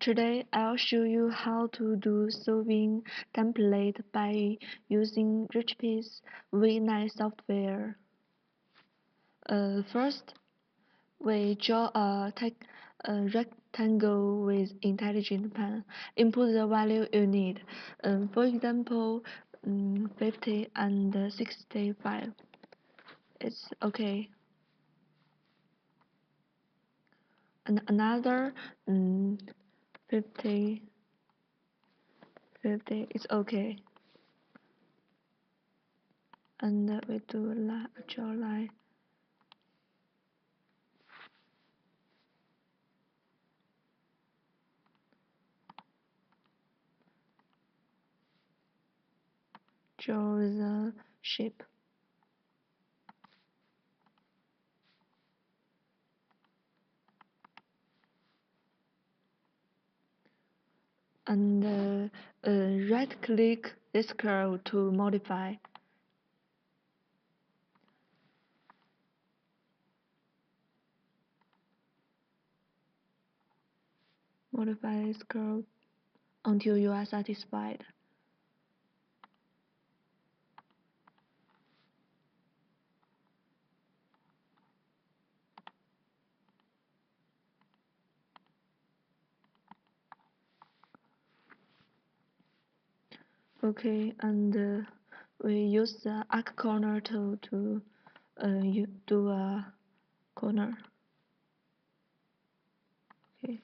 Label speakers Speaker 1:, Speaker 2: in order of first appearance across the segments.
Speaker 1: Today I'll show you how to do sewing template by using Richpeace V9 software. First, we draw a rectangle with intelligent pen. Input the value you need. For example, 50 and 65. It's okay. And another 50 is okay. And we do draw line. Draw the shape. And right click this curve to modify. Modify this curve until you are satisfied. Okay, and we use the arc corner tool to you do a corner. Okay.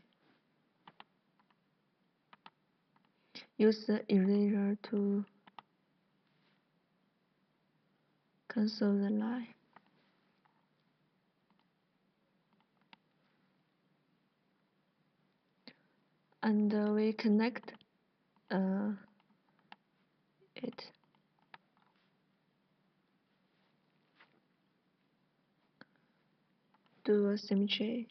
Speaker 1: Use the eraser to cancel the line. And we connect it. Do a symmetry.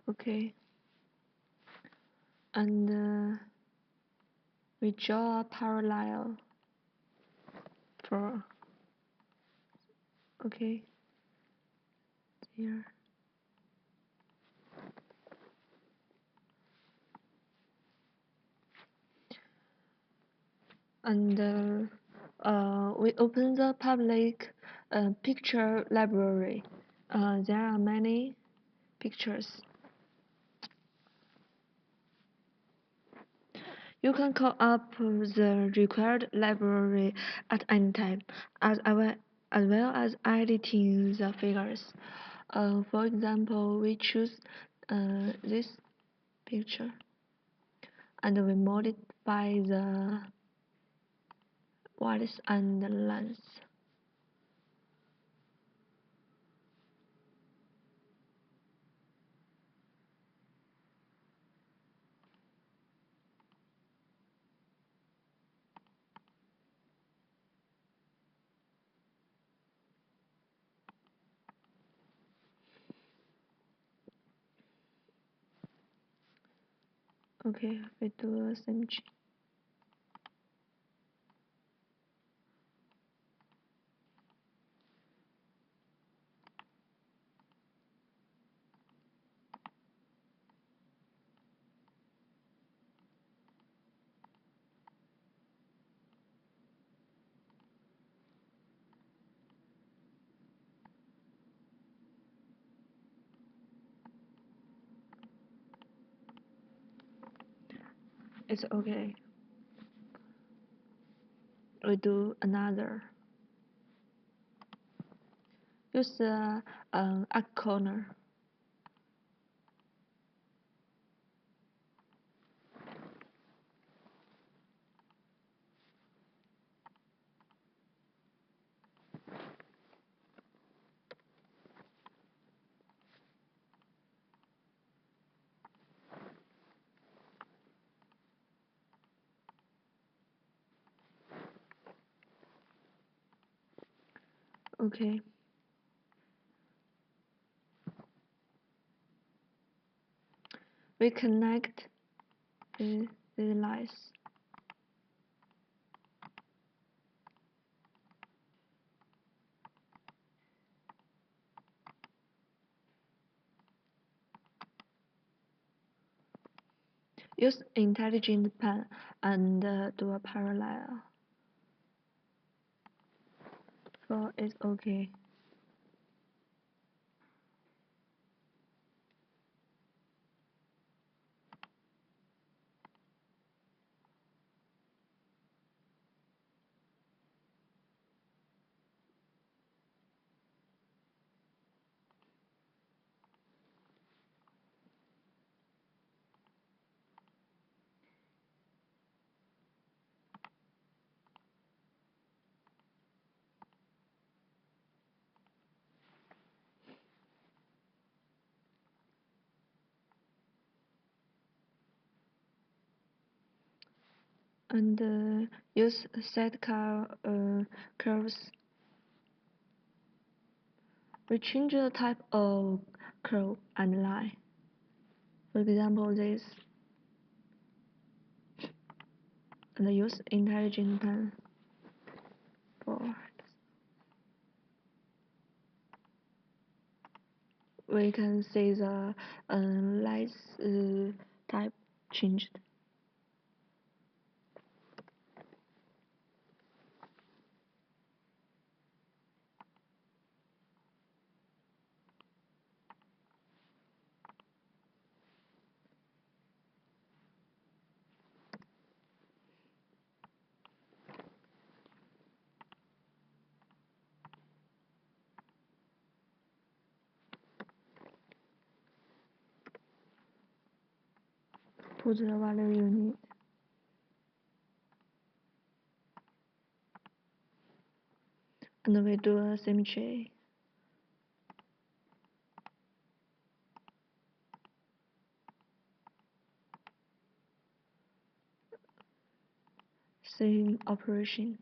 Speaker 1: Okay. And we draw a parallel for okay here. And we open the public picture library. There are many pictures. You can call up the required library at any time, as well as editing the figures. For example, we choose this picture and we modify the width and length. Okay, we do a symmetry. It's okay. We do another. Use the arc corner. Okay. we connect the lines. Use intelligent pen and do a parallel. For it's okay. And use set curves. We change the type of curve and line. For example, this, and use intelligent pen for. We can see the lines type changed. Put the value you need. And we do a symmetry. Same operation.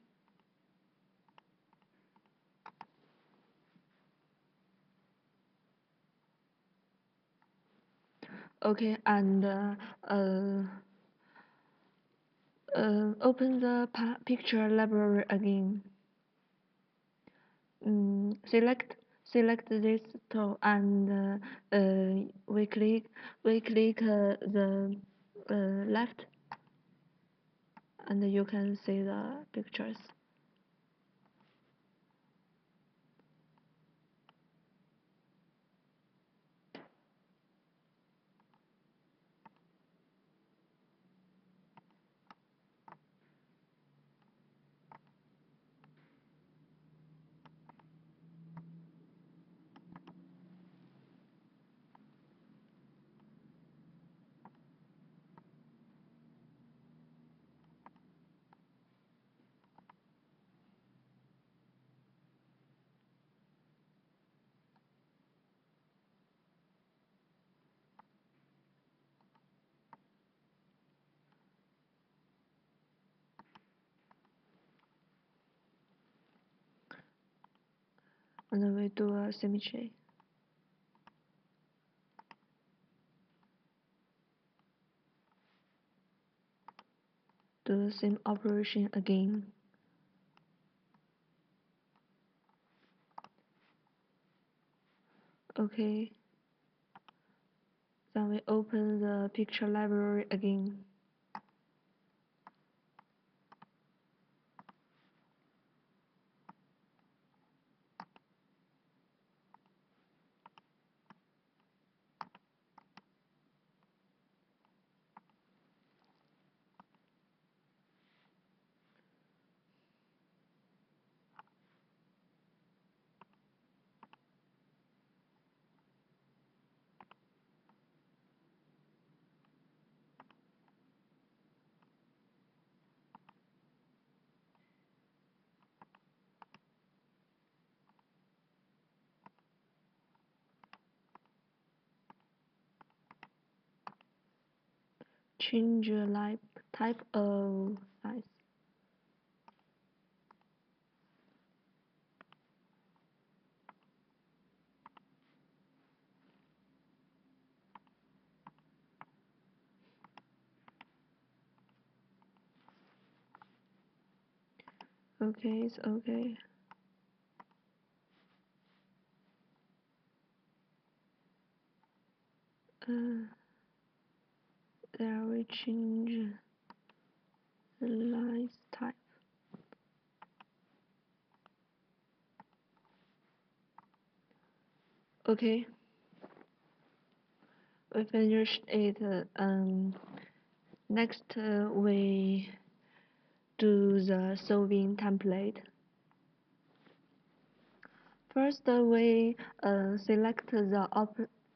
Speaker 1: Okay, and open the picture library again. Select this tool and we click the left, and you can see the pictures. And we do a symmetry. Do the same operation again. Okay. Then we open the picture library again. Change the type of size. okay, it's okay. There we change the line type. Okay, we finished it. Next, we do the sewing template. First, we select the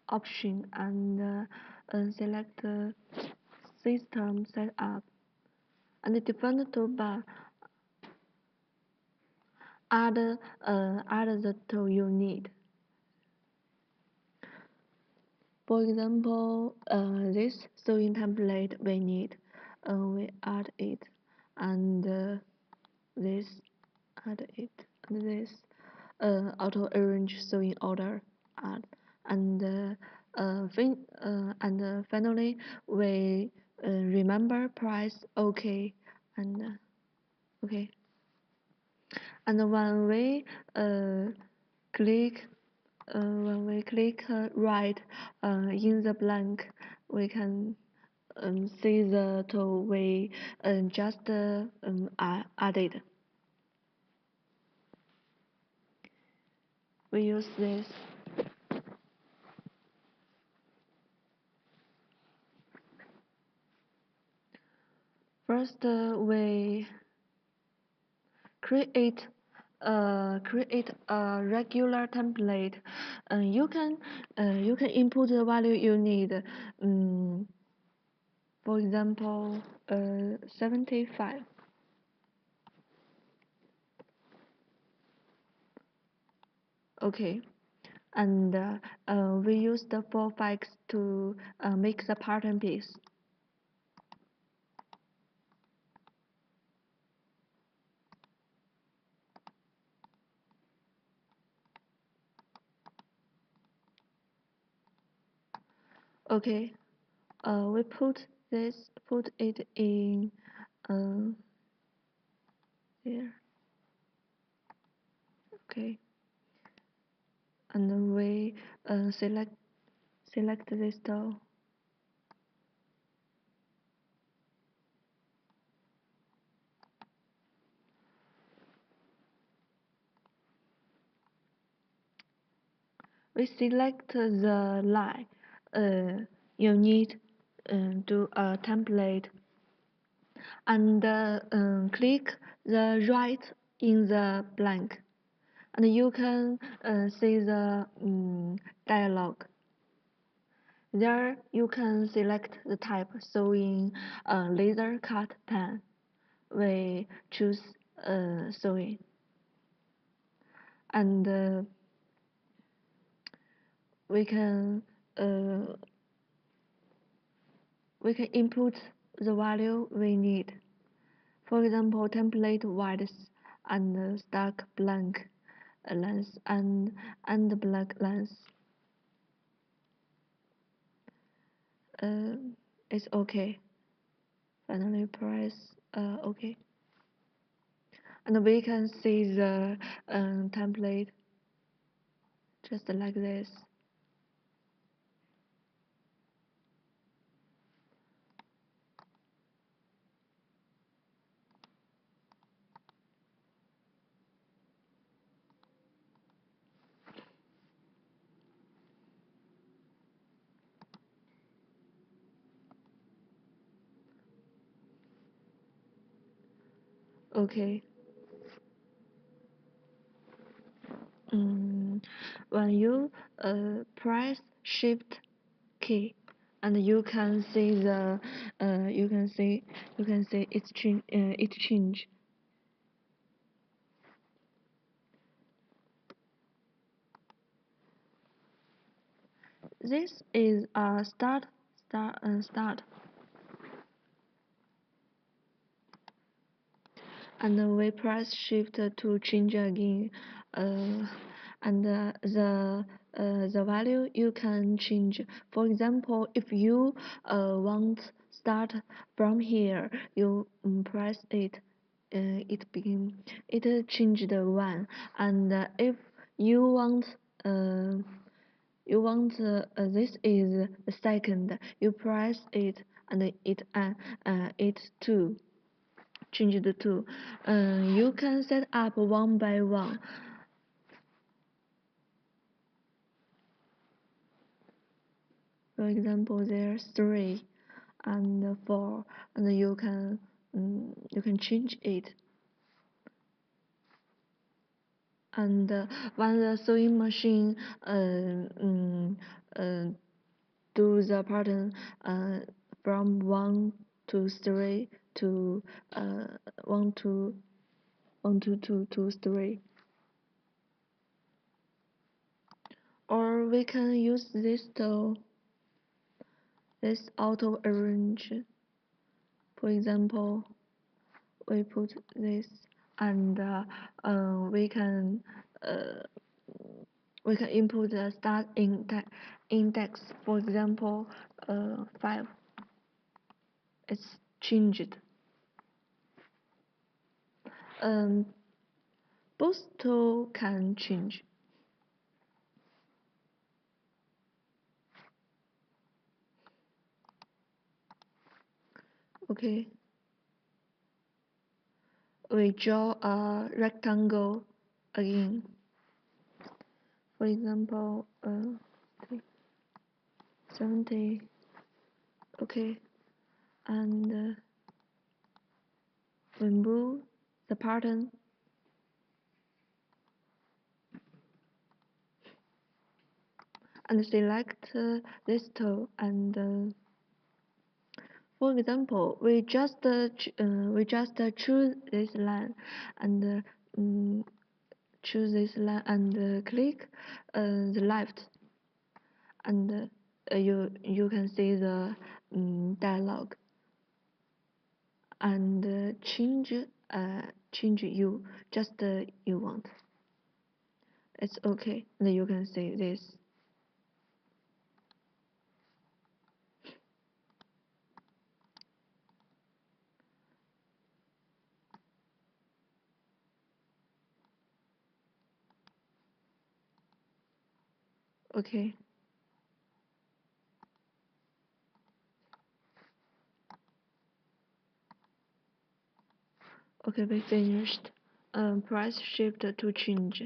Speaker 1: option and select system setup and define the toolbar. Add the tool you need. For example, this sewing template we need, we add it, and this add it, and this auto arrange sewing order add, and finally we remember price OK, and okay, and click when we click right in the blank, we can see the tool we just added. We use this. First, we create a regular template. You can input the value you need. For example, 75. Okay, and we use the 4 facts to make the pattern piece. Okay, we put it in there. Okay, and then we select this tool. We select the line you need to a template and click the right in the blank, and you can see the dialog. There you can select the type sewing laser cut pen. We choose sewing, and we can uh, input the value we need. For example, template width and stack blank length and black length. It's okay. Finally press OK, and we can see the template just like this. Okay. When you press Shift key, and you can see the you can see it change. This is a start, and we press Shift to change again, and the value you can change. For example, if you want start from here, you press it, it changed one, and if you want uh, this is the second, you press it and it too change the two. You can set up one by one. For example, there's 3 and 4, and you can change it. And when the sewing machine uh, do the pattern from 1 to 3 to 1 to 2 to 3, or we can use this auto arrange. For example, we put this, and uh, we can input the start index. For example, 5. It's changed. Um, both tools can change. Okay. We draw a rectangle again. For example, 70. Okay, and we move the pattern and select this tool, and for example, we just choose this line, and choose this line, and click the left, and you can see the dialog, and change you just you want. It's okay. Then you can see this. Okay. Okay, we finished. Press shift to change.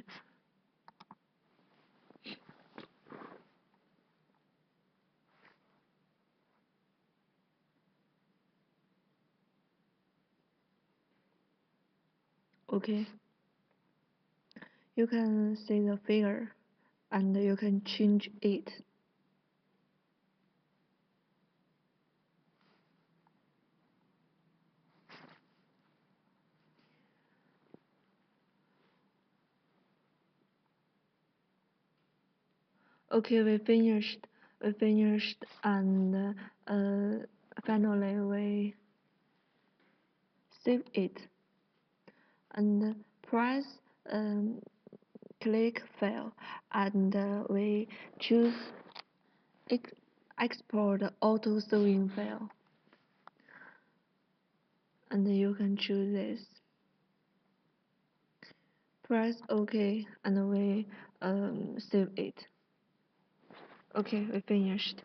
Speaker 1: Okay. You can see the figure, and you can change it. Okay, we finished. We finished, and finally we save it, and press click file, and we choose ex export auto sewing file, and you can choose this. Press OK, and we save it. Okay, we finished.